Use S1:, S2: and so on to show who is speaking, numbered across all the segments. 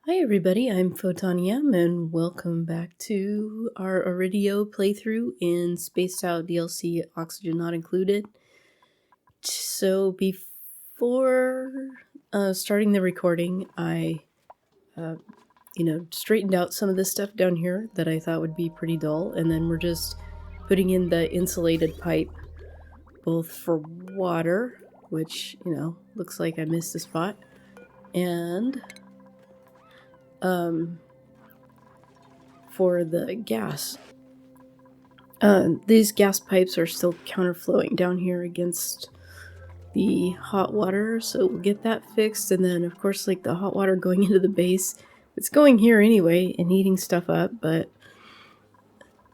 S1: Hi everybody, I'm Photonium and welcome back to our Aridio playthrough in Spaced Out DLC Oxygen Not Included. So before starting the recording, I straightened out some of this stuff down here that I thought would be pretty dull, and then we're just putting in the insulated pipe both for water, which, looks like I missed a spot, and for the gas. These gas pipes are still counterflowing down here against the hot water, so we'll get that fixed. And then, of course, like the hot water going into the base, it's going here anyway and heating stuff up, but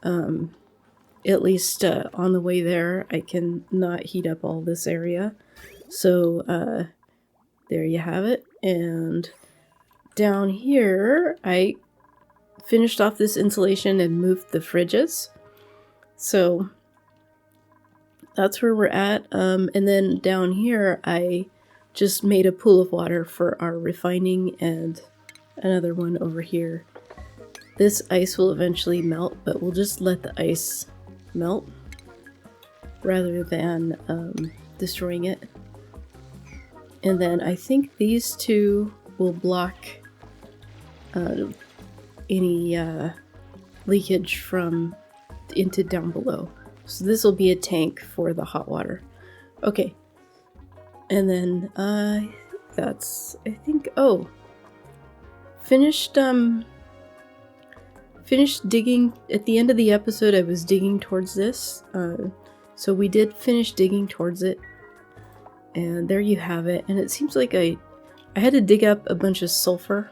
S1: at least on the way there, I can not heat up all this area. So there you have it. And down here, I finished off this insulation and moved the fridges. So that's where we're at. And then down here, I just made a pool of water for our refining and another one over here. This ice will eventually melt, but we'll just let the ice melt rather than destroying it. And then I think these two will block any leakage from into down below. So this will be a tank for the hot water. Okay. And then finished digging. At the end of the episode I was digging towards this. So we did finish digging towards it. And there you have it. And it seems like I had to dig up a bunch of sulfur.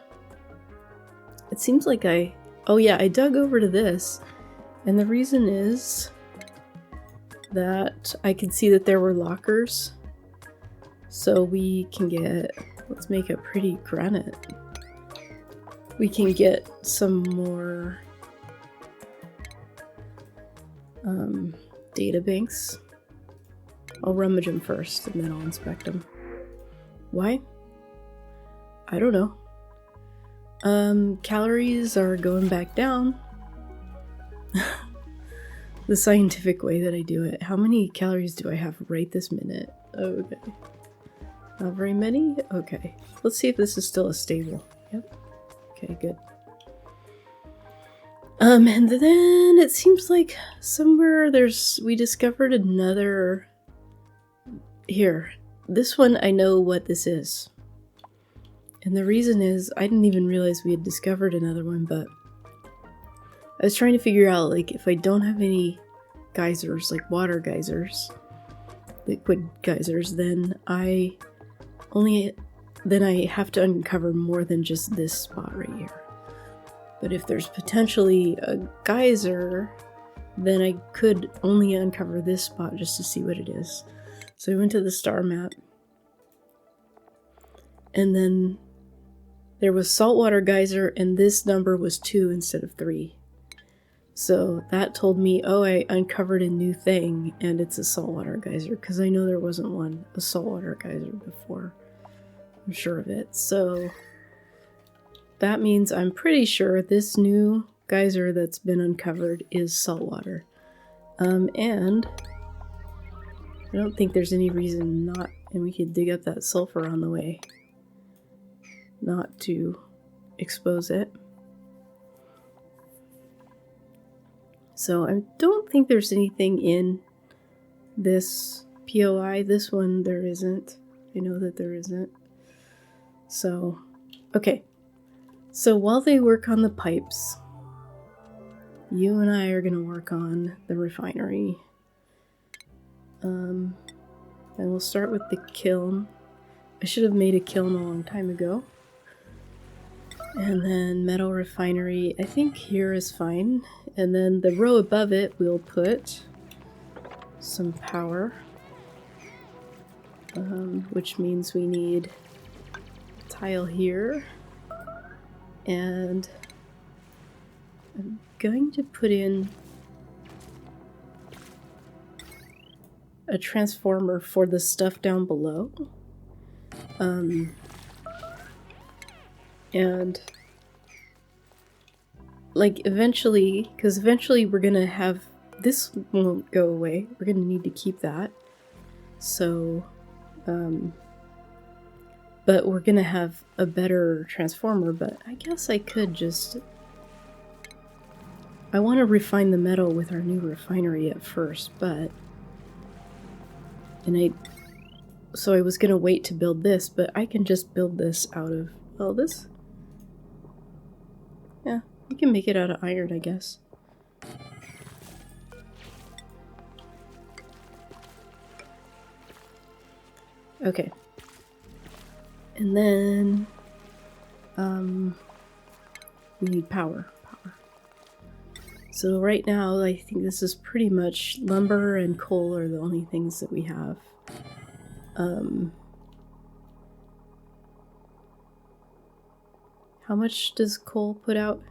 S1: It seems like I dug over to this. And the reason is that I could see that there were lockers. So we can let's make a pretty granite. We can get some more data banks. I'll rummage them first and then I'll inspect them. Why? I don't know. Calories are going back down. The scientific way that I do it. How many calories do I have right this minute? Okay. Not very many? Okay. Let's see if this is still a stable. Yep. Okay, good. And then it seems like somewhere we discovered another... Here. This one, I know what this is. And the reason is, I didn't even realize we had discovered another one, but I was trying to figure out, like, if I don't have any geysers, like water geysers, liquid geysers, then I have to uncover more than just this spot right here. But if there's potentially a geyser, then I could only uncover this spot just to see what it is. So I went to the star map, and then there was saltwater geyser, and this number was 2 instead of 3. So that told me, oh, I uncovered a new thing, and it's a saltwater geyser, because I know there wasn't a saltwater geyser before. I'm sure of it. So that means I'm pretty sure this new geyser that's been uncovered is saltwater. And I don't think there's any reason not, and we could dig up that sulfur on the way, not to expose it. So I don't think there's anything in this POI. This one there isn't. I know that there isn't. So, okay. So while they work on the pipes, you and I are going to work on the refinery. And we'll start with the kiln. I should have made a kiln a long time ago. And then metal refinery, I think here is fine. And then the row above it, we'll put some power. Which means we need tile here. And I'm going to put in a transformer for the stuff down below. And like, eventually, because eventually we're gonna have, this won't go away. We're gonna need to keep that. So, but we're gonna have a better transformer, but I guess I could just... I want to refine the metal with our new refinery at first, but... So I was gonna wait to build this, but I can just build this out of... Well, this... Yeah, we can make it out of iron, I guess. Okay. And then... we need power. So right now, I think this is pretty much lumber and coal are the only things that we have. How much does coal put out?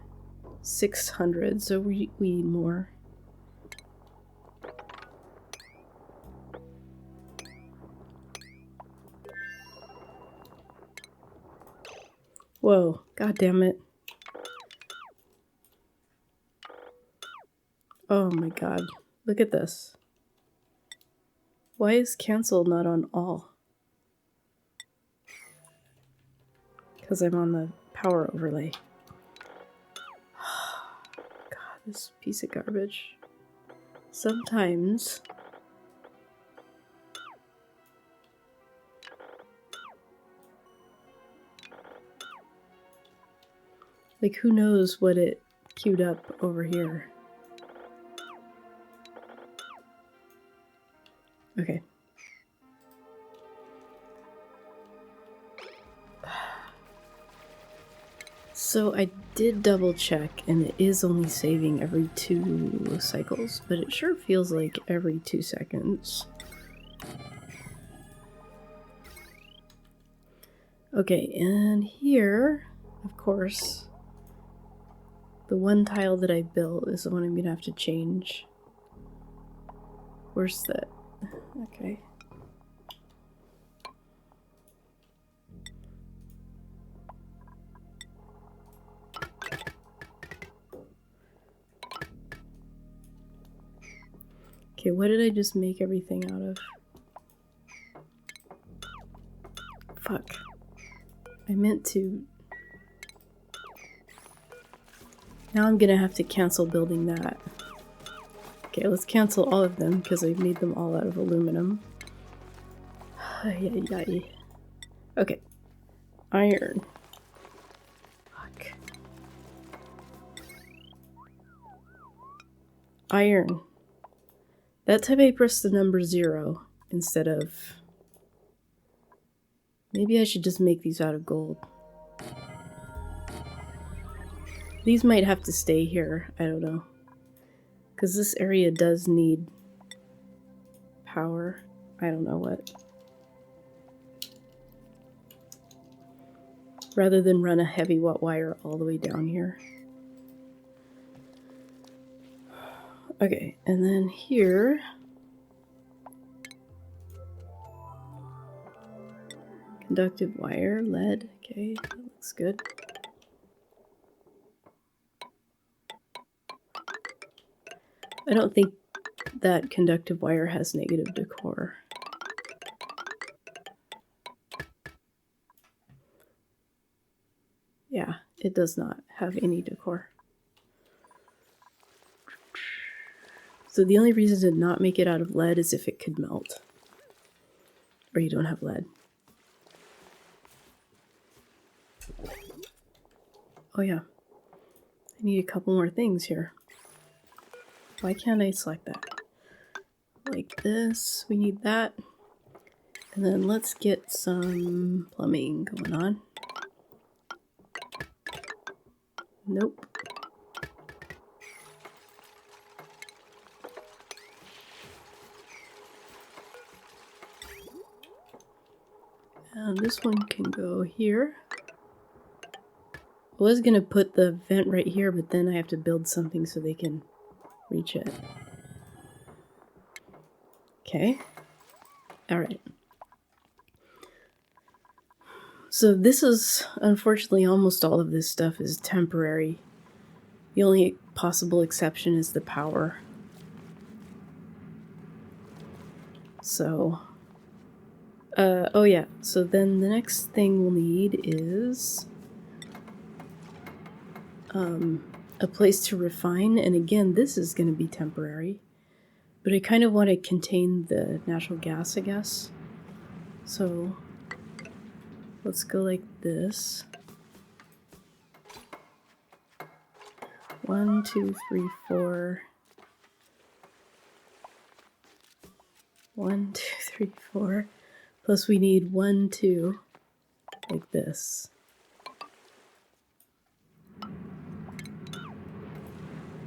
S1: 600, so we need more. Whoa, god damn it. Oh my god, look at this. Why is cancel not on all? Because I'm on the power overlay. God, this piece of garbage. Sometimes... Like, who knows what it queued up over here? Okay. So I did double check, and it is only saving every 2 cycles, but it sure feels like every 2 seconds. Okay, and here, of course, the one tile that I built is the one I'm gonna have to change. Where's that? Okay. Okay, what did I just make everything out of? Fuck. I meant to... Now I'm gonna have to cancel building that. Okay, let's cancel all of them because I made them all out of aluminum. Okay. Iron. Fuck. Iron. That time I pressed the number 0 instead of... Maybe I should just make these out of gold. These might have to stay here, I don't know. Because this area does need power. I don't know what. Rather than run a heavy wire all the way down here. Okay, and then here... Conductive wire, lead. Okay, that looks good. I don't think that conductive wire has negative decor. Yeah, it does not have any decor. So the only reason to not make it out of lead is if it could melt. Or you don't have lead. Oh yeah. I need a couple more things here. Why can't I select that? Like this, we need that. And then let's get some plumbing going on. Nope. And this one can go here. I was gonna put the vent right here, but then I have to build something so they can reach it. Okay. Alright. So this is, unfortunately, almost all of this stuff is temporary. The only possible exception is the power. So, oh yeah, so then the next thing we'll need is a place to refine, and again, this is going to be temporary, but I kind of want to contain the natural gas, I guess. So let's go like this. 1, 2, 3, 4. 1, 2, 3, 4. Plus we need 1, 2, like this.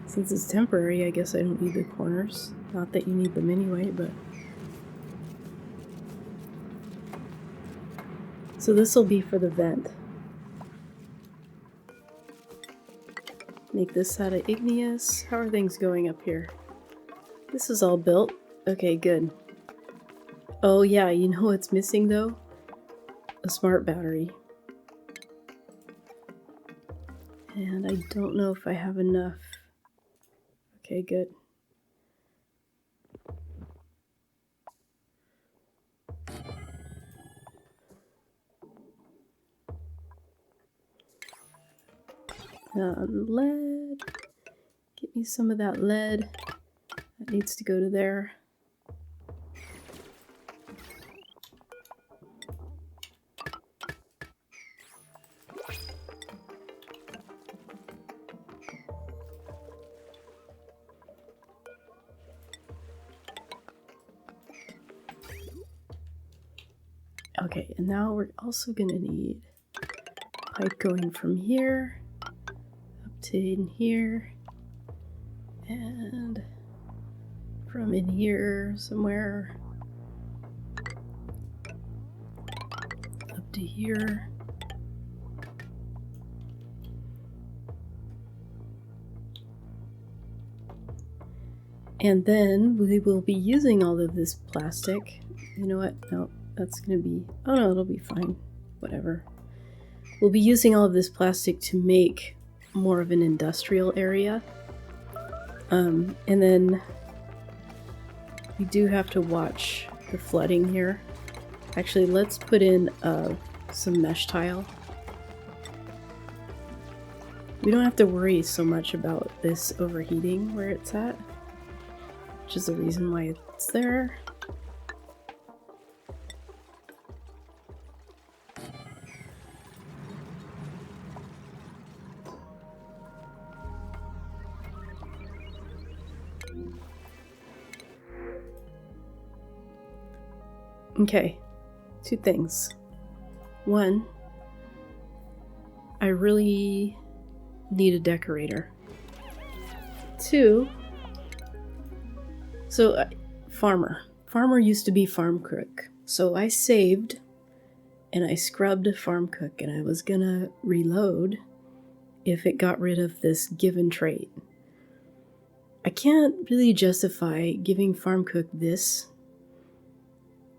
S1: Since it's temporary, I guess I don't need the corners. Not that you need them anyway, but... So this will be for the vent. Make this out of igneous. How are things going up here? This is all built. Okay, good. Oh yeah, you know what's missing though? A smart battery. And I don't know if I have enough. Okay, good. Lead. Get me some of that lead. That needs to go to there. Okay, and now we're also gonna need pipe going from here up to in here, and from in here somewhere up to here. And then we will be using all of this plastic. You know what? No. That's gonna be, oh no, it'll be fine, whatever. We'll be using all of this plastic to make more of an industrial area. And then we do have to watch the flooding here. Actually, let's put in some mesh tile. We don't have to worry so much about this overheating where it's at, which is the reason why it's there. Okay, two things. One, I really need a decorator. Two, so farmer. Farmer used to be farm cook. So I saved and I scrubbed farm cook, and I was gonna reload if it got rid of this given trait. I can't really justify giving farm cook this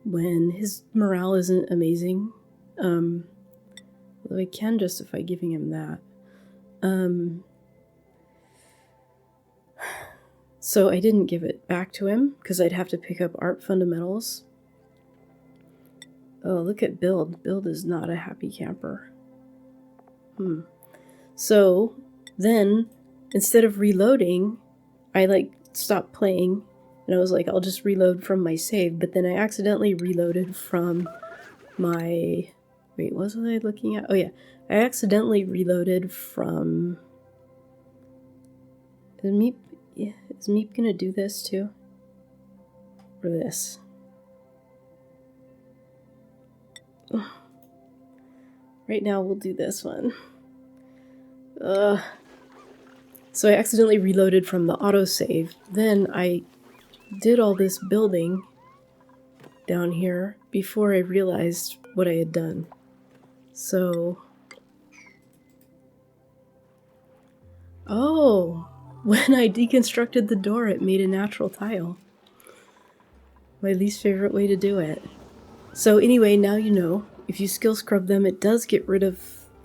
S1: when his morale isn't amazing. Although I can justify giving him that. So I didn't give it back to him because I'd have to pick up art fundamentals. Oh, look at Build. Build is not a happy camper. So then, instead of reloading, I stopped playing. And I was like, I'll just reload from my save, but then I accidentally reloaded from my... Wait, what was I looking at? Oh yeah, I accidentally reloaded from... Is Meep gonna do this too? Or this? Right now we'll do this one. So I accidentally reloaded from the autosave. Then I did all this building down here before I realized what I had done. So... Oh! When I deconstructed the door, it made a natural tile. My least favorite way to do it. So anyway, now you know, if you skill scrub them, it does get rid of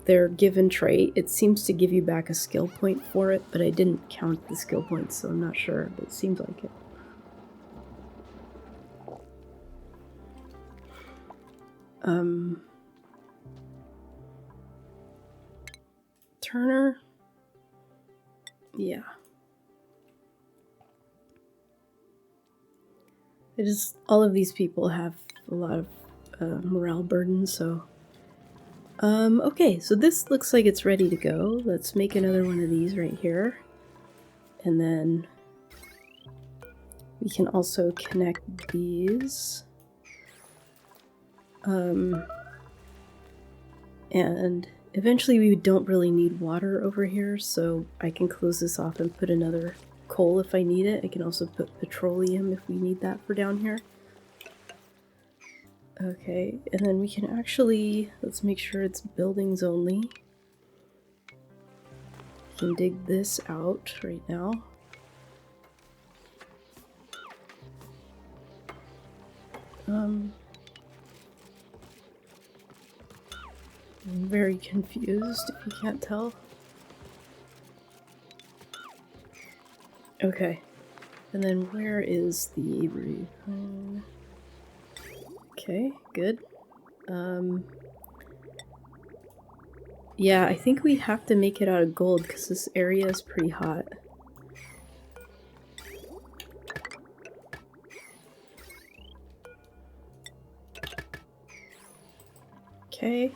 S1: their given trait, it seems to give you back a skill point for it, but I didn't count the skill points, so I'm not sure, but it seems like it. Turner? Yeah. It is, all of these people have a lot of morale burden, so... okay, so this looks like it's ready to go. Let's make another one of these right here. And then we can also connect these. And eventually we don't really need water over here, so I can close this off and put another coal if I need it. I can also put petroleum if we need that for down here. Okay, and then we can actually, let's make sure it's buildings only. We can dig this out right now. I'm very confused, if you can't tell. Okay, and then where is the refine? Okay, good. Yeah, I think we have to make it out of gold because this area is pretty hot. Okay,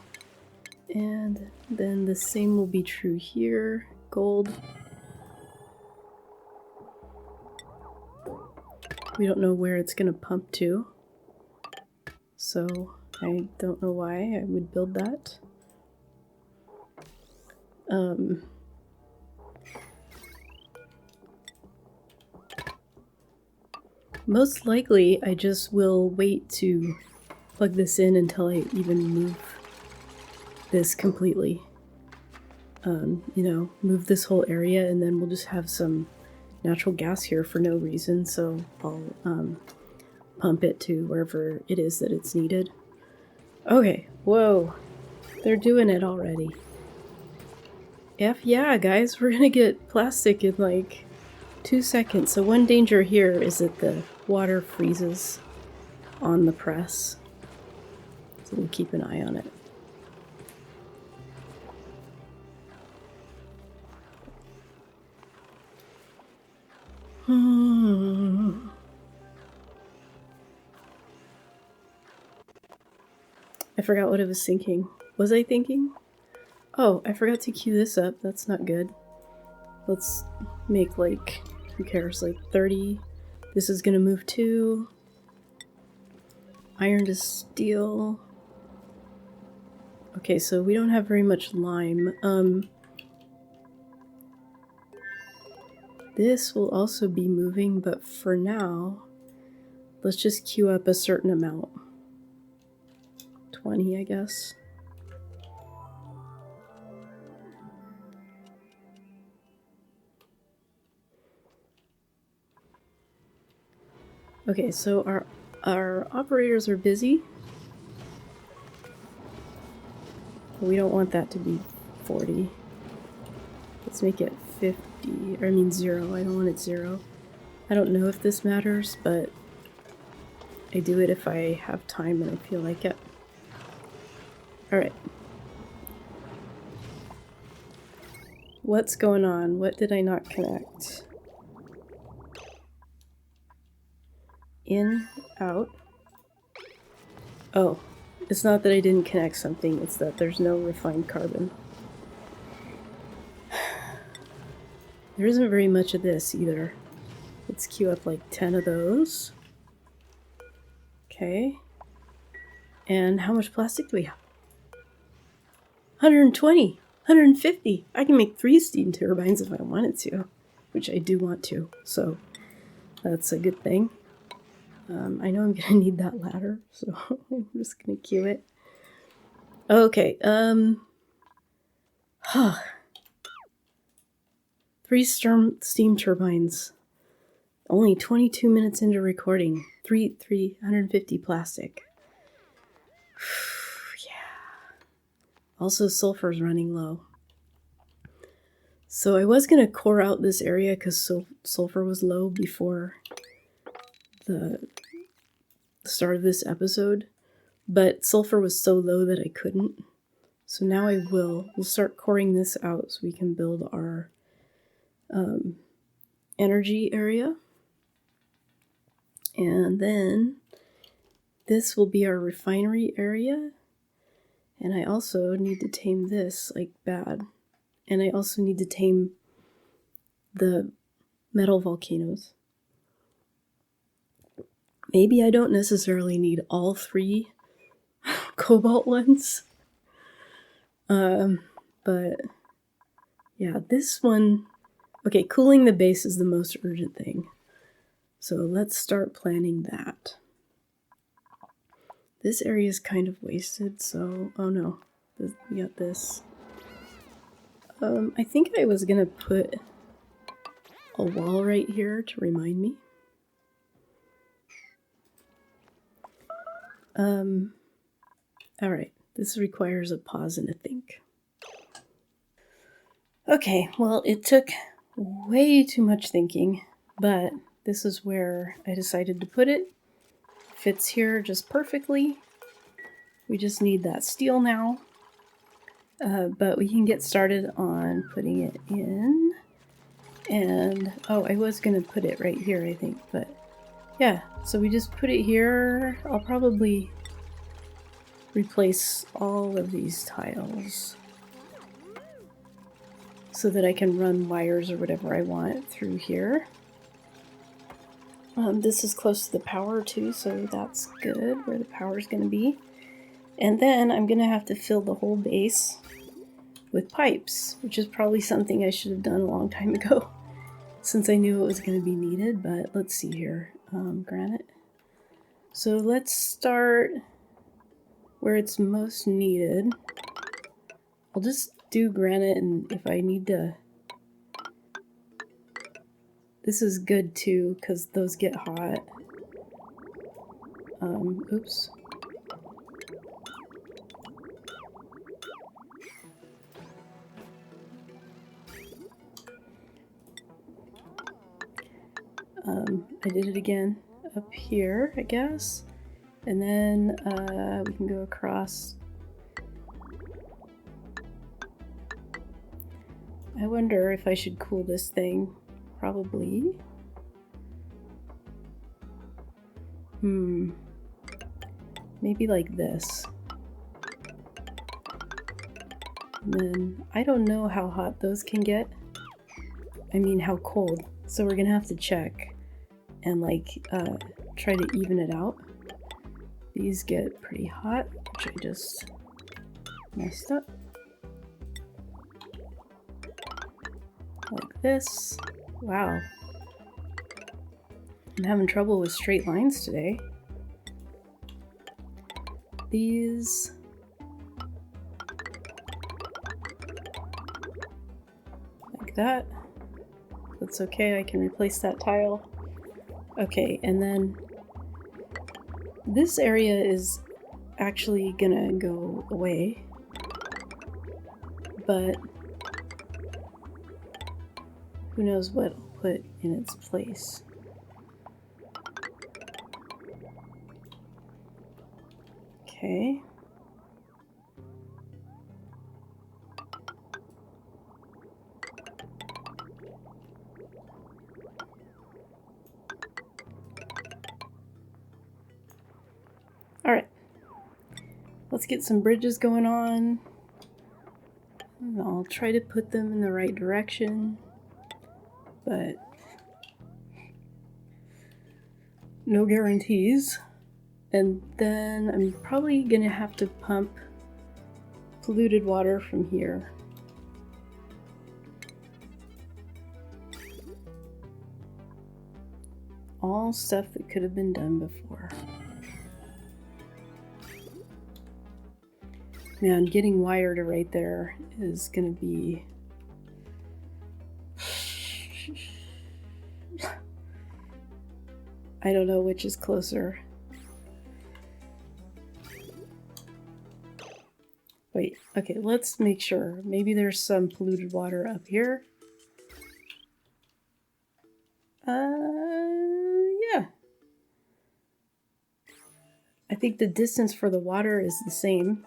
S1: and then the same will be true here. Gold. We don't know where it's gonna pump to, so I don't know why I would build that. Most likely I just will wait to plug this in until I even move this completely. You know, move this whole area, and then we'll just have some natural gas here for no reason, so I'll pump it to wherever it is that it's needed. Okay, whoa, they're doing it already. Yeah, guys, we're gonna get plastic in like 2 seconds. So one danger here is that the water freezes on the press. So we'll keep an eye on it. I forgot what I was thinking. Was I thinking? Oh, I forgot to queue this up. That's not good. Let's make like, who cares, like 30. This is gonna move to iron to steel. Okay, so we don't have very much lime. This will also be moving, but for now, let's just queue up a certain amount. 20, I guess. Okay, so our operators are busy. We don't want that to be 40. Let's make it 50, or I mean 0. I don't want it 0. I don't know if this matters, but I do it if I have time and I feel like it. Alright. What's going on? What did I not connect? In, out. Oh, it's not that I didn't connect something, it's that there's no refined carbon. There isn't very much of this either. Let's queue up like 10 of those. Okay. And how much plastic do we have? 120! 150! I can make 3 steam turbines if I wanted to, which I do want to, so that's a good thing. I know I'm gonna need that ladder, so I'm just gonna queue it. Okay, 3 steam turbines. Only 22 minutes into recording. 350 plastic. Yeah. Also, sulfur's running low. So I was going to core out this area because sulfur was low before the start of this episode, but sulfur was so low that I couldn't. So now I will. We'll start coring this out so we can build our energy area. And then this will be our refinery area. And I also need to tame this like bad. And I also need to tame the metal volcanoes. Maybe I don't necessarily need all 3 cobalt ones. But yeah, this one, okay, cooling the base is the most urgent thing. So let's start planning that. This area is kind of wasted, so, oh no, we got this. I think I was gonna put a wall right here to remind me. Alright, this requires a pause and a think. Okay, well, it took way too much thinking, but this is where I decided to put it. Fits here just perfectly. We just need that steel now. But we can get started on putting it in. And, oh, I was going to put it right here, I think, but yeah, so we just put it here. I'll probably replace all of these tiles so that I can run wires or whatever I want through here. This is close to the power too, so that's good, where the power is going to be. And then I'm going to have to fill the whole base with pipes, which is probably something I should have done a long time ago since I knew it was going to be needed, but let's see here. Granite. So let's start where it's most needed. I'll just do granite, and if I need to... This is good too, because those get hot. Oops. I did it again up here, I guess. And then we can go across. I wonder if I should cool this thing. Probably. Maybe like this. And then I don't know how hot those can get. I mean, how cold. So we're gonna have to check and like try to even it out. These get pretty hot, which I just messed up. Like this. Wow. I'm having trouble with straight lines today. These. Like that. That's okay, I can replace that tile. Okay, and then this area is actually gonna go away, but who knows what I'll put in its place. Okay. Alright. Let's get some bridges going on. And I'll try to put them in the right direction, but no guarantees. And then I'm probably gonna have to pump polluted water from here. All stuff that could have been done before. Man, getting wire to right there is gonna be... I don't know which is closer. Wait, okay, let's make sure. Maybe there's some polluted water up here. Yeah. I think the distance for the water is the same.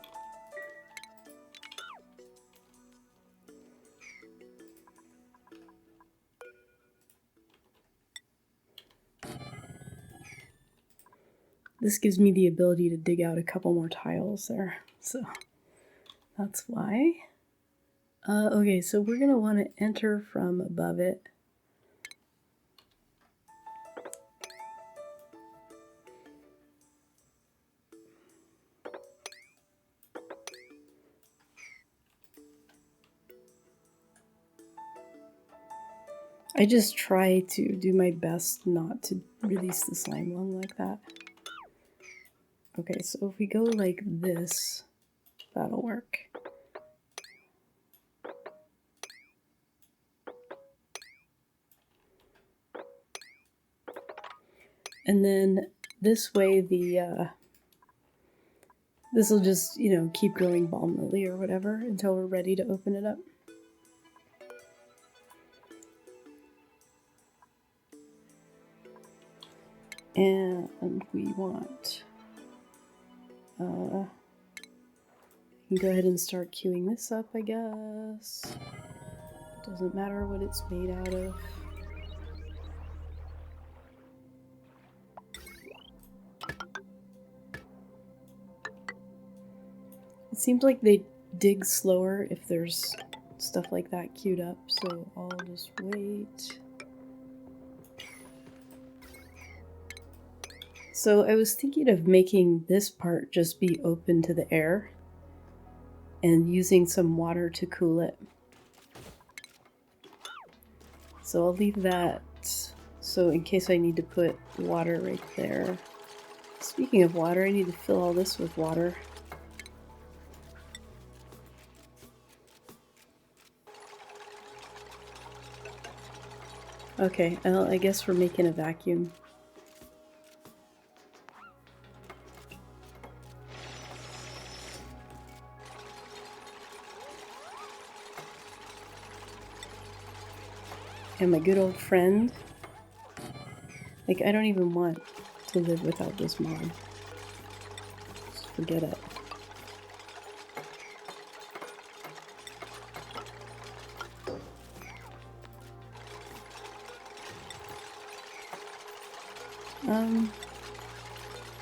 S1: This gives me the ability to dig out a couple more tiles there, so that's why. Okay, so we're gonna want to enter from above it. I just try to do my best not to release the slime lung like that. Okay, so if we go like this, that'll work. And then this way this will just, you know, keep growing balm lily or whatever until we're ready to open it up. And we want, you can go ahead and start queuing this up, I guess. Doesn't matter what it's made out of. It seems like they dig slower if there's stuff like that queued up, so I'll just wait. So I was thinking of making this part just be open to the air and using some water to cool it. So I'll leave that so in case I need to put water right there. Speaking of water, I need to fill all this with water. Okay, well, I guess we're making a vacuum. And my good old friend, like, I don't even want to live without this mod. Just forget it.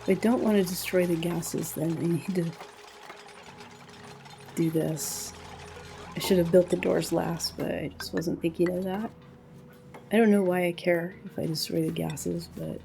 S1: If I don't want to destroy the gases, then I need to do this. I should have built the doors last, but I just wasn't thinking of that. I don't know why I care if I destroy the gases, but...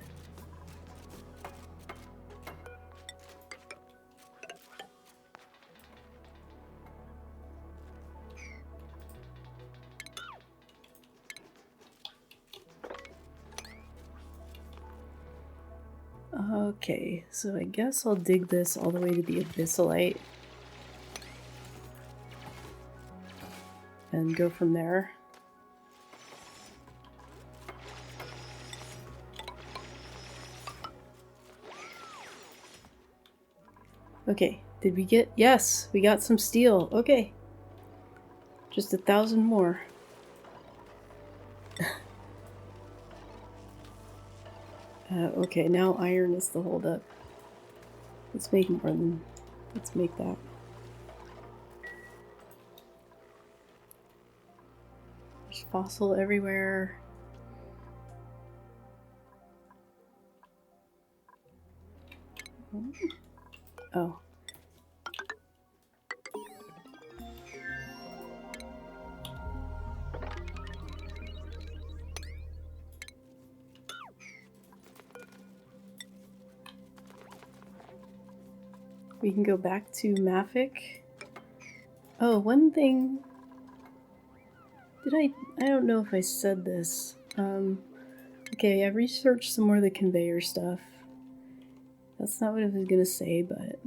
S1: Okay, so I guess I'll dig this all the way to the abyssalite. And go from there. Okay, did we get... Yes, we got some steel. Okay. Just 1,000 more. Okay, now iron is the holdup. Let's make more than... Let's make that. There's fossil everywhere. Oh. We can go back to Maffic. Oh, one thing... I don't know if I said this. Okay, I researched some more of the conveyor stuff. That's not what I was gonna say, but...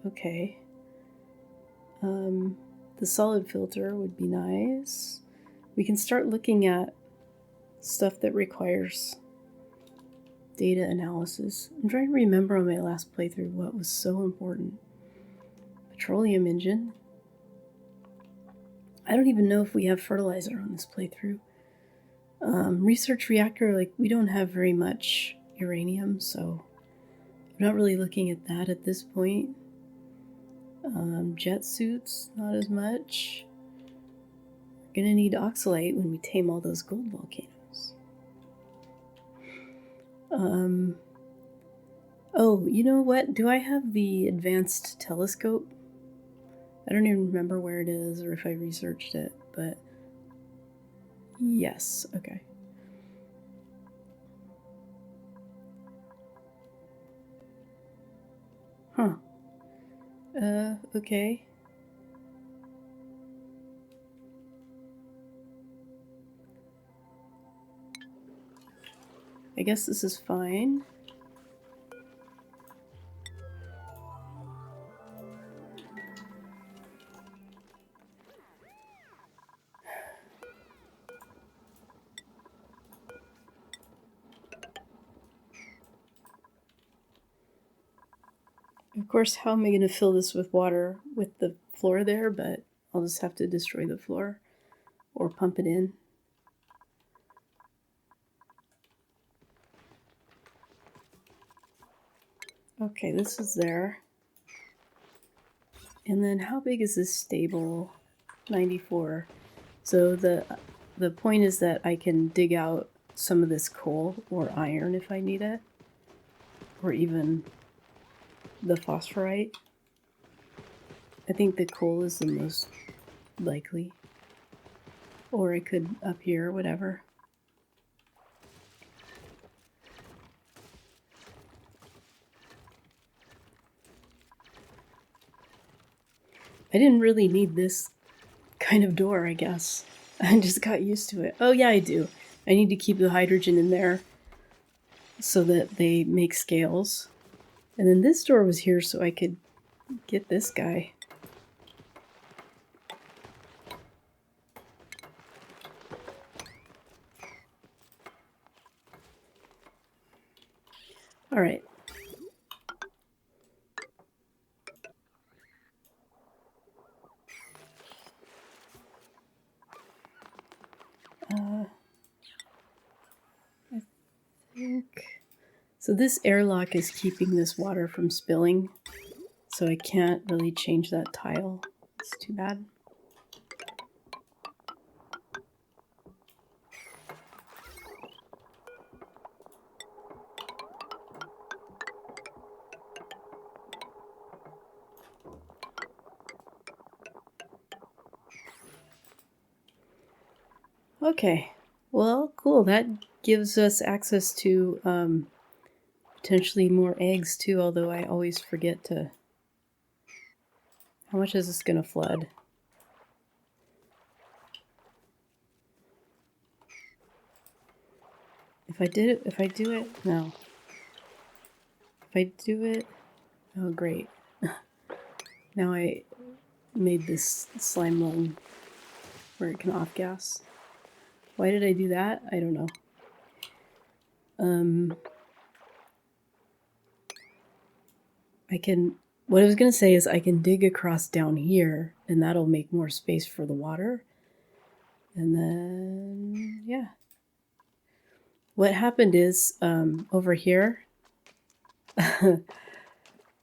S1: Okay. The solid filter would be nice. We can start looking at stuff that requires data analysis. I'm trying to remember on my last playthrough what was so important, but petroleum engine. I don't even know if we have fertilizer on this playthrough. Research reactor, like, we don't have very much uranium, so I'm not really looking at that at this point. Jet suits, not as much. We're gonna need oxalate when we tame all those gold volcanoes. Oh, you know what? Do I have the advanced telescope? I don't even remember where it is or if I researched it, but yes, okay. Huh. Okay. I guess this is fine. Of course, how am I going to fill this with water with the floor there? But I'll just have to destroy the floor or pump it in. Okay, this is there. And then how big is this stable? 94. So the point is that I can dig out some of this coal or iron if I need it. Or even the phosphorite. I think the coal is the most likely. Or I could up here, whatever. I didn't really need this kind of door, I guess. I just got used to it. Oh yeah, I do. I need to keep the hydrogen in there so that they make scales. And then this door was here so I could get this guy. All right. I think... So this airlock is keeping this water from spilling, so I can't really change that tile. It's too bad. Okay, well, cool. That gives us access to potentially more eggs too, although I always forget to... How much is this gonna flood? If I do it, no. If I do it, oh great. Now I made this slime lung where it can off gas. Why did I do that? I don't know. What I was gonna say is I can dig across down here and that'll make more space for the water. And then, yeah. What happened is, over here,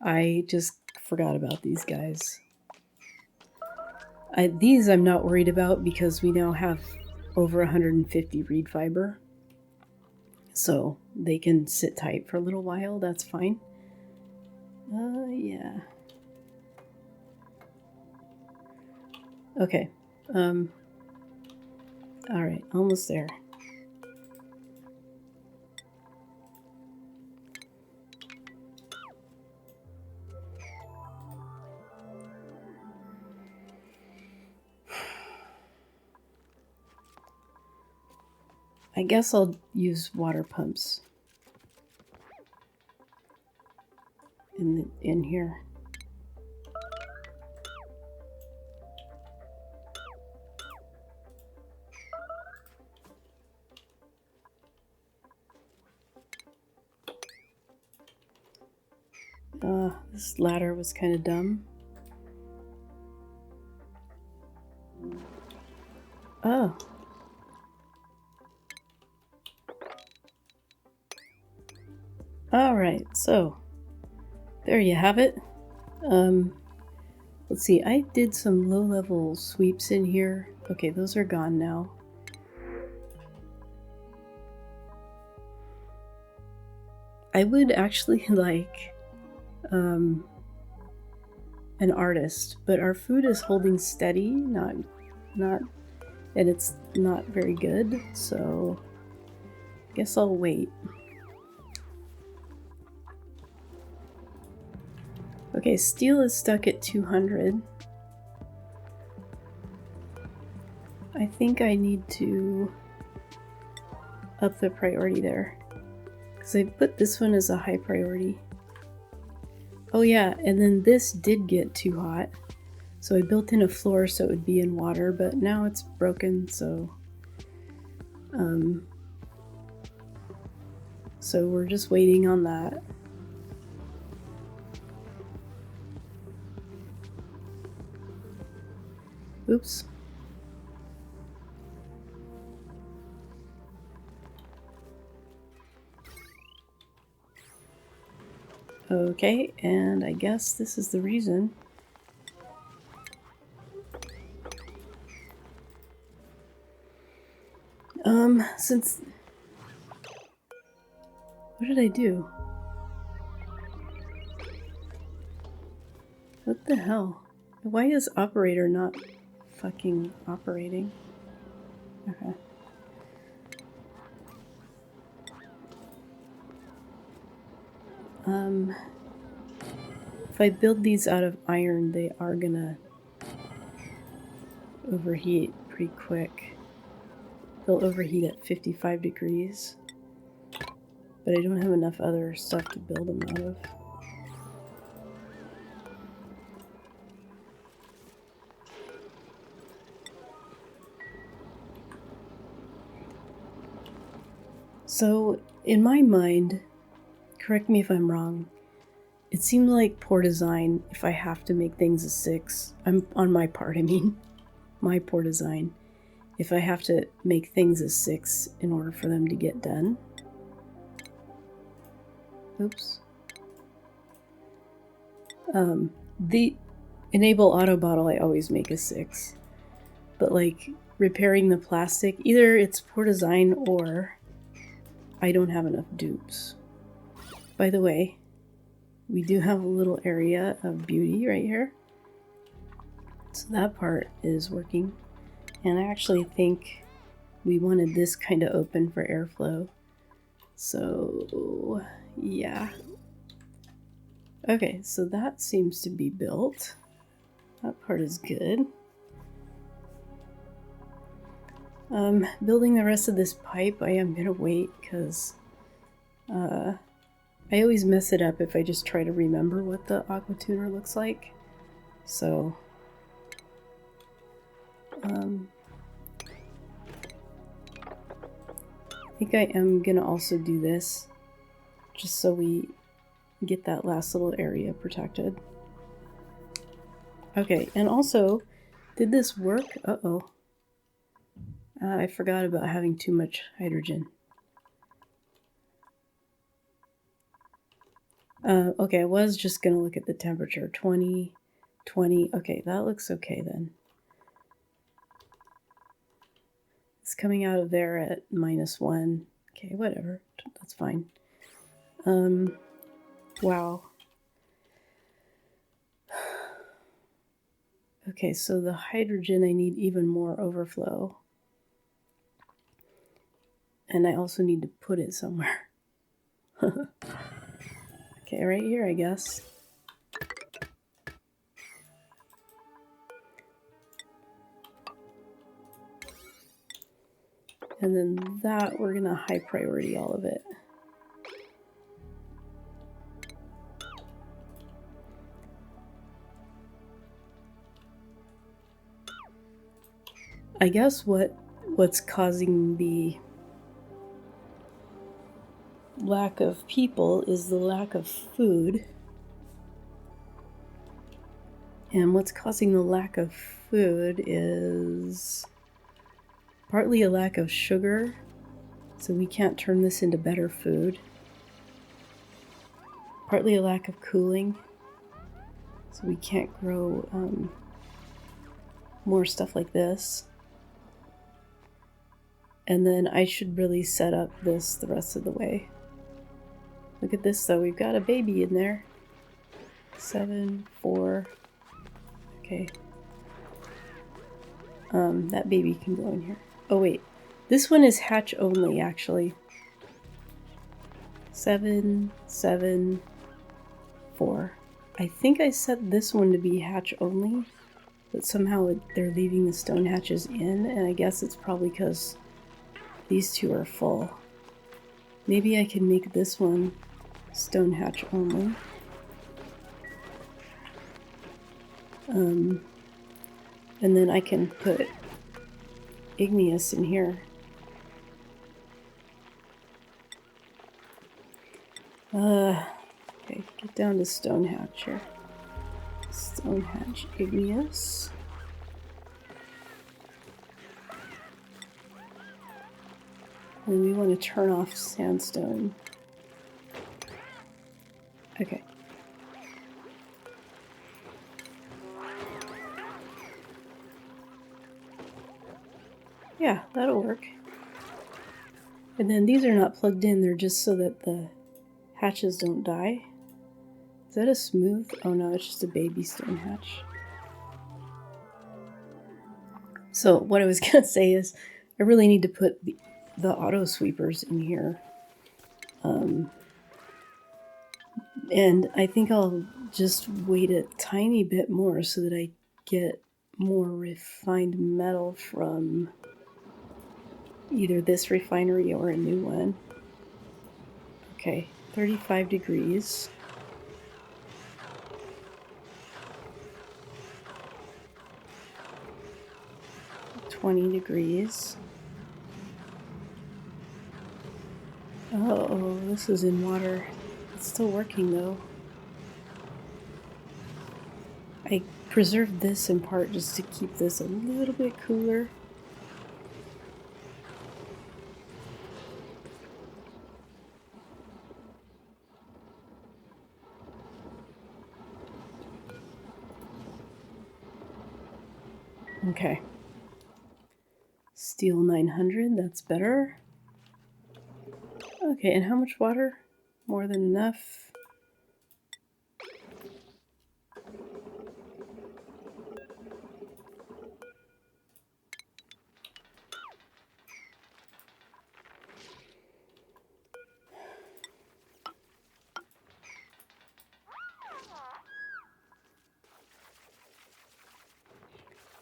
S1: I just forgot about these guys. These I'm not worried about because we now have over 150 reed fiber. So they can sit tight for a little while, that's fine. Yeah. Okay. Alright, almost there. I guess I'll use water pumps in here. This ladder was kind of dumb. Oh. Alright, so there you have it. Let's see, I did some low-level sweeps in here. Okay, those are gone now. I would actually like an artist, but our food is holding steady, not, and it's not very good, so I guess I'll wait. Okay, steel is stuck at 200. I think I need to up the priority there, because I put this one as a high priority. Oh yeah, and then this did get too hot, so I built in a floor so it would be in water, but now it's broken, so we're just waiting on that. Oops. Okay, and I guess this is the reason. Since... What did I do? What the hell? Why is operator not fucking operating? Okay. If I build these out of iron, they are gonna overheat pretty quick. They'll overheat at 55 degrees. But I don't have enough other stuff to build them out of. So, in my mind, correct me if I'm wrong, it seems like poor design if I have to make things a 6. On my part, I mean. My poor design. If I have to make things a 6 in order for them to get done. Oops. The enable auto bottle I always make a 6. But like repairing the plastic, either it's poor design or I don't have enough dupes. By the way, we do have a little area of beauty right here. So that part is working. And I actually think we wanted this kind of open for airflow. So, yeah. Okay, so that seems to be built. That part is good. Building the rest of this pipe, I am gonna wait because I always mess it up if I just try to remember what the aqua tuner looks like. So, I think I am gonna also do this just so we get that last little area protected. Okay, and also, did this work? Uh-oh. I forgot about having too much hydrogen. Okay, I was just gonna look at the temperature. 20, 20. Okay, that looks okay then. It's coming out of there at -1. Okay, whatever. That's fine. Wow. Okay, so the hydrogen, I need even more overflow. And I also need to put it somewhere. Okay, right here, I guess. And then that, we're gonna high priority all of it. I guess what's causing the lack of people is the lack of food. And what's causing the lack of food is Partly a lack of sugar, so we can't turn this into better food. Partly a lack of cooling, so we can't grow more stuff like this. And then I should really set up this the rest of the way. Look at this though, we've got a baby in there. 7, 4, okay. That baby can go in here. Oh wait, this one is hatch only actually. 7, 7, 4. I think I set this one to be hatch only, but somehow they're leaving the stone hatches in, and I guess it's probably because these two are full. Maybe I can make this one stone hatch only. And then I can put igneous in here. Okay, get down to stone hatch here. Stone hatch igneous. And we want to turn off sandstone. Okay. Yeah, that'll work. And then these are not plugged in, they're just so that the hatches don't die. Is that a smooth? Oh no, it's just a baby stone hatch. So what I was gonna say is I really need to put the auto sweepers in here. And I think I'll just wait a tiny bit more so that I get more refined metal from either this refinery or a new one. Okay, 35 degrees. $20. Oh, this is in water. It's still working though. I preserved this in part just to keep this a little bit cooler. Okay. Steel 900, that's better. Okay, and how much water? More than enough.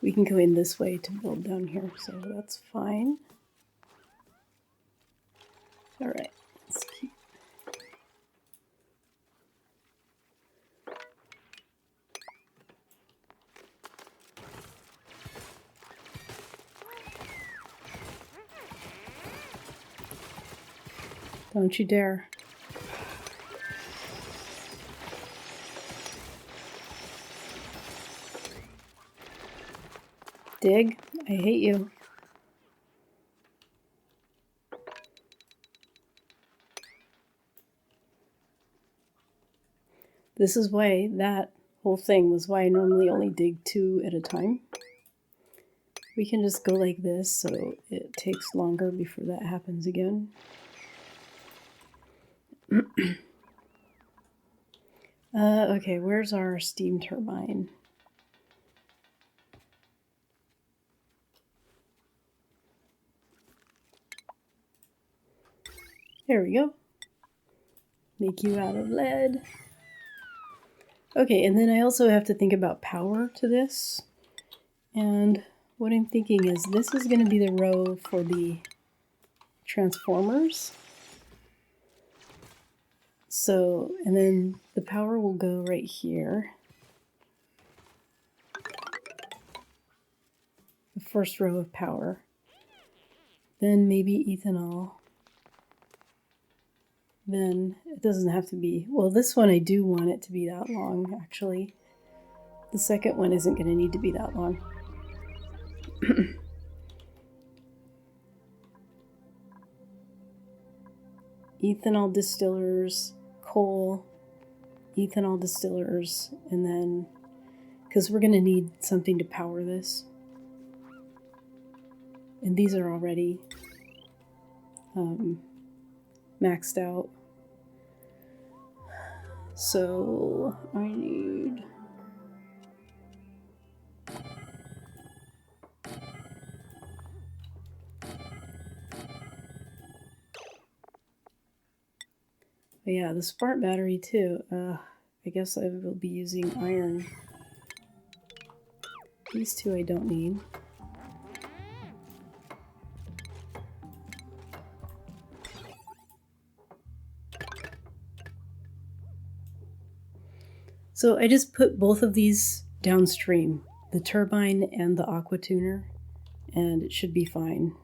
S1: We can go in this way to build down here, so that's fine. All right, let's keep. Don't you dare. Dig, I hate you. This is why that whole thing was why I normally only dig 2 at a time. We can just go like this so it takes longer before that happens again. Okay, where's our steam turbine? There we go. Make you out of lead. Okay, and then I also have to think about power to this. And what I'm thinking is this is going to be the row for the transformers. So, and then the power will go right here. The first row of power. Then maybe ethanol. Then it doesn't have to be, well, this one I do want it to be that long, actually. The second one isn't going to need to be that long. ethanol distillers, coal, ethanol distillers, and then, because we're going to need something to power this. And these are already maxed out. So I need... But yeah, the smart battery too. I guess I will be using iron. These two I don't need. So I just put both of these downstream, the turbine and the aqua tuner, and it should be fine.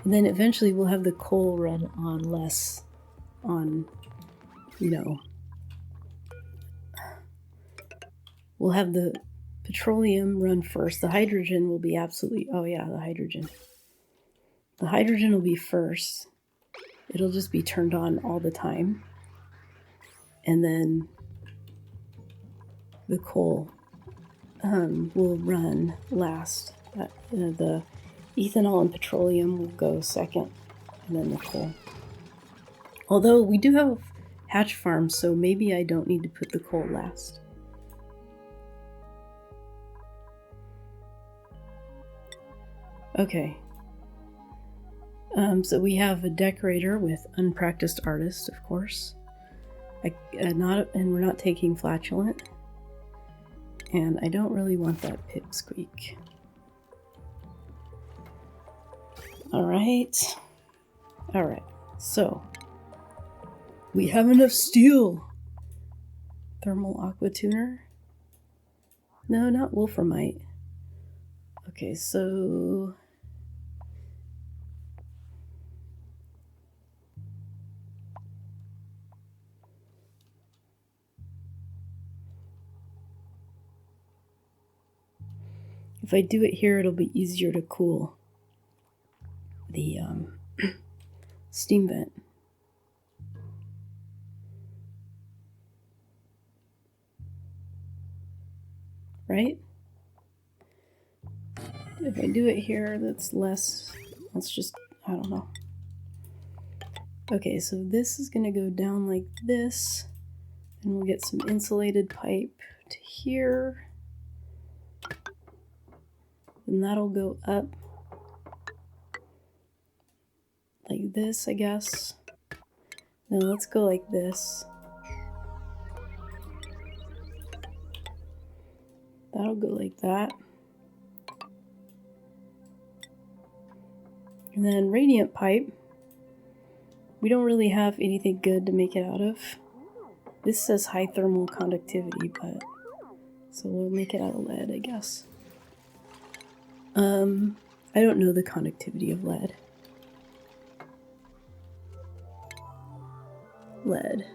S1: And then eventually we'll have the coal run on less on, you know, we'll have the petroleum run first. The hydrogen will be absolutely, oh yeah, the hydrogen. The hydrogen will be first. It'll just be turned on all the time. And then the coal will run last. The ethanol and petroleum will go second, and then the coal. Although we do have hatch farms, so maybe I don't need to put the coal last. Okay. So we have a decorator with unpracticed artist, of course. And we're not taking flatulent. And I don't really want that pipsqueak. Alright. Alright. So we have enough steel. Thermal aqua tuner. No, not wolframite. Okay, so if I do it here, it'll be easier to cool the steam vent. Right? If I do it here, that's less. Let's just, I don't know. Okay, so this is going to go down like this, and we'll get some insulated pipe to here. And that'll go up like this, I guess. No, let's go like this. That'll go like that. And then radiant pipe. We don't really have anything good to make it out of. This says high thermal conductivity, but so we'll make it out of lead, I guess. I don't know the conductivity of lead. Lead.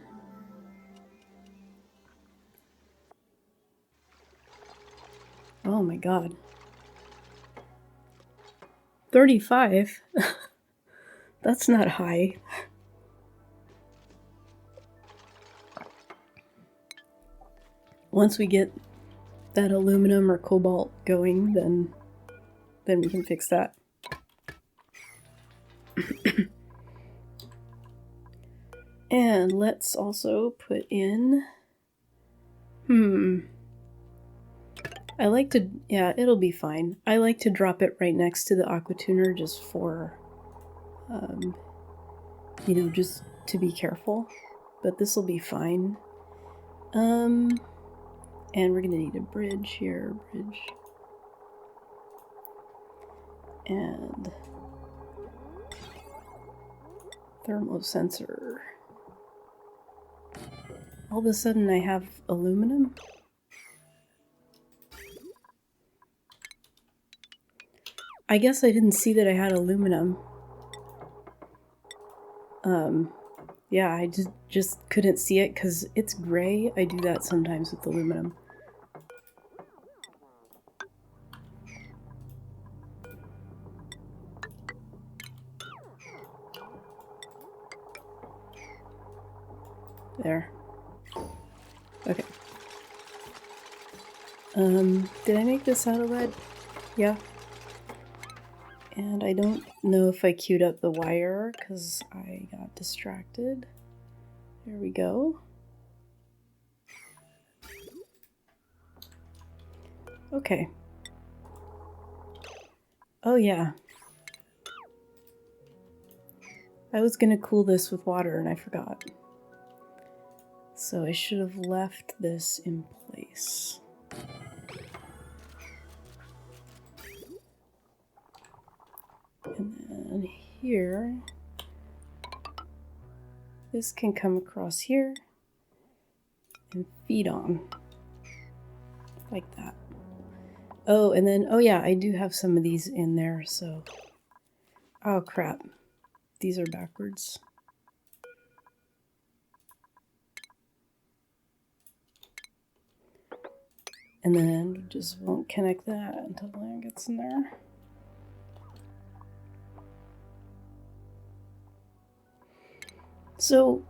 S1: Oh my god. 35? That's not high. Once we get that aluminum or cobalt going, then we can fix that. And let's also put in... I like to... Yeah, it'll be fine. I like to drop it right next to the aqua tuner just for... you know, just to be careful. But this will be fine. And we're gonna need a bridge here. Bridge. And... thermosensor. All of a sudden I have aluminum. I guess I didn't see that I had aluminum. Yeah, I just couldn't see it because it's gray. I do that sometimes with aluminum. There. Okay. Did I make this out of lead? Yeah. And I don't know if I queued up the wire because I got distracted. There we go. Okay. Oh yeah. I was gonna cool this with water and I forgot. So I should have left this in place. And then here, this can come across here and feed on. Like that. Oh, and then, oh yeah, I do have some of these in there, so... Oh crap. These are backwards. And then just won't connect that until the lamp gets in there. So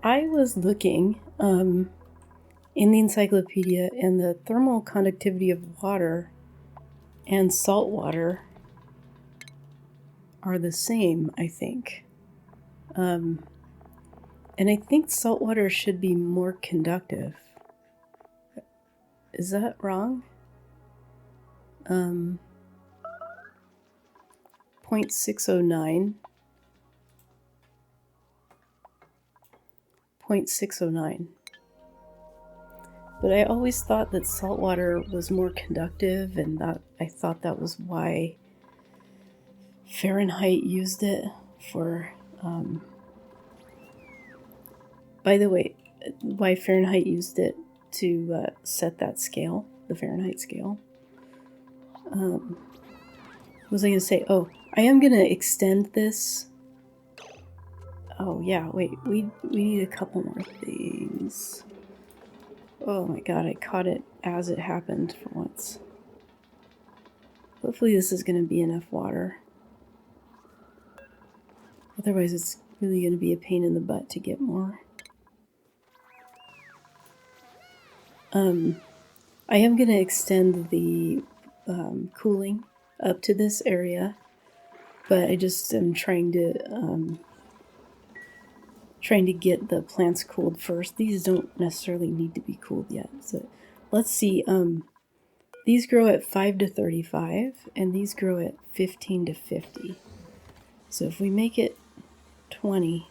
S1: I was looking in the encyclopedia, and the thermal conductivity of water and salt water are the same, I think. And I think salt water should be more conductive. Is that wrong? 0.609. 0.609. But I always thought that salt water was more conductive, and that I thought that was why Fahrenheit used it for... by the way, why Fahrenheit used it to set that scale, the Fahrenheit scale. What was I going to say? Oh, I am going to extend this. Oh yeah, wait, we need a couple more things. Oh my god, I caught it as it happened for once. Hopefully this is going to be enough water. Otherwise it's really going to be a pain in the butt to get more. I am going to extend the cooling up to this area, but I just am trying to get the plants cooled first. These don't necessarily need to be cooled yet. So let's see. These grow at 5 to 35, and these grow at 15 to 50. So if we make it 20,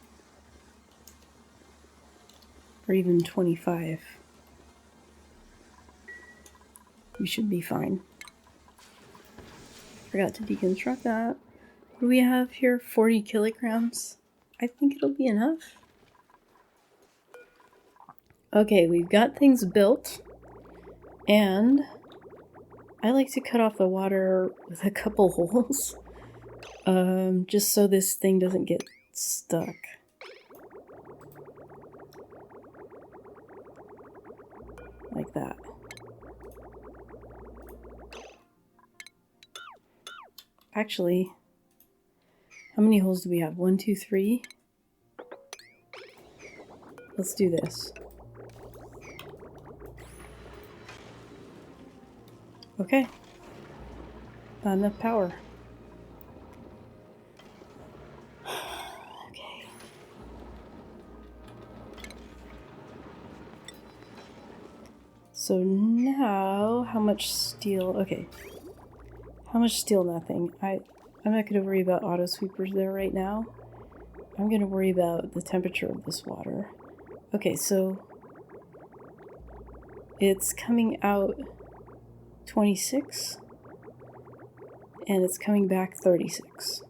S1: or even 25, we should be fine. Forgot to deconstruct that. What do we have here? 40 kilograms. I think it'll be enough. Okay, we've got things built, and I like to cut off the water with a couple holes, just so this thing doesn't get stuck. Like that. Actually, how many holes do we have? 1, 2, 3? Let's do this. Okay. Not enough power. Okay. So now, how much steel? Okay. How much steel? Nothing. I'm not going to worry about auto sweepers there right now. I'm going to worry about the temperature of this water. Okay, so it's coming out 26 and it's coming back 36.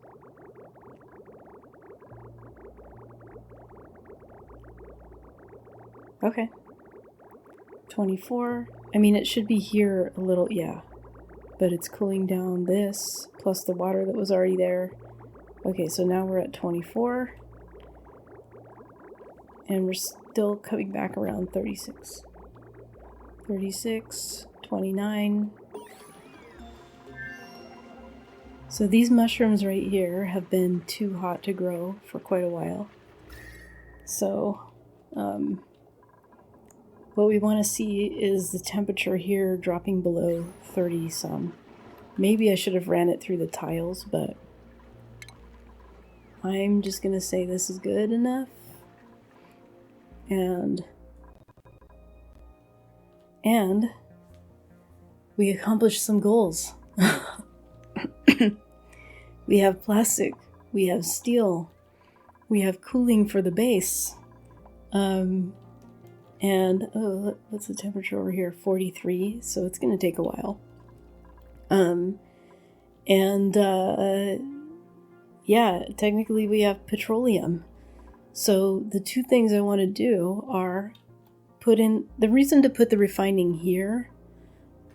S1: Okay. 24. I mean, it should be here a little, yeah. But it's cooling down this, plus the water that was already there. Okay, so now we're at 24. And we're still coming back around 36. 36, 29. So these mushrooms right here have been too hot to grow for quite a while. So what we want to see is the temperature here dropping below 30 some. Maybe I should have ran it through the tiles, but I'm just going to say this is good enough. And we accomplished some goals. We have plastic, we have steel, we have cooling for the base. And oh, what's the temperature over here? 43, so it's going to take a while. Yeah, technically we have petroleum. So the two things I want to do are put in, the reason to put the refining here,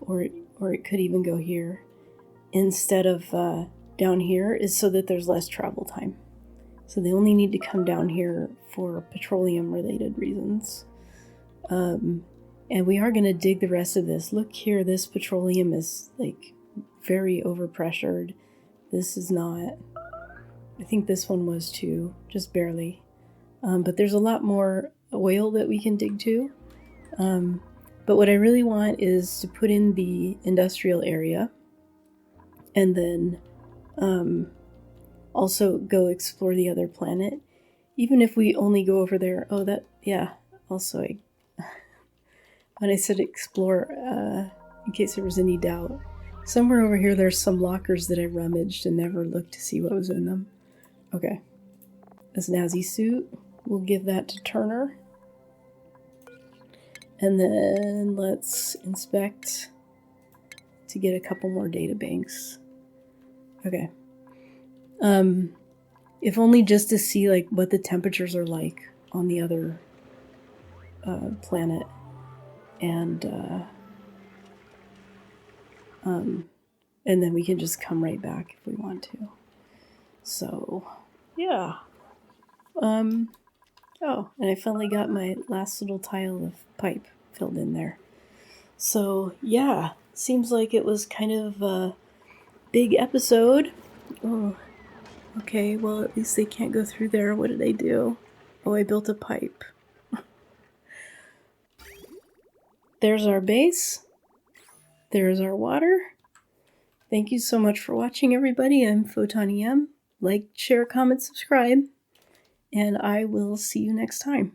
S1: or it could even go here, instead of down here, is so that there's less travel time. So they only need to come down here for petroleum related reasons. And we are going to dig the rest of this. Look here, this petroleum is like very overpressured. This is not. I think this one was too, just barely. But there's a lot more oil that we can dig to. But what I really want is to put in the industrial area and then also go explore the other planet. Even if we only go over there. Oh, that, yeah. Also, when I said explore, in case there was any doubt, somewhere over here there's some lockers that I rummaged and never looked to see what was in them. Okay. This Nazi suit, we'll give that to Turner. And then let's inspect to get a couple more data banks. Okay. If only just to see like what the temperatures are like on the other planet. And then we can just come right back if we want to. So, yeah. Oh, and I finally got my last little tile of pipe filled in there. So, yeah, seems like it was kind of a big episode. Oh, okay, well, at least they can't go through there. What did I do? Oh, I built a pipe. There's our base. There's our water. Thank you so much for watching, everybody. I'm Photon EM. Like, share, comment, subscribe, and I will see you next time.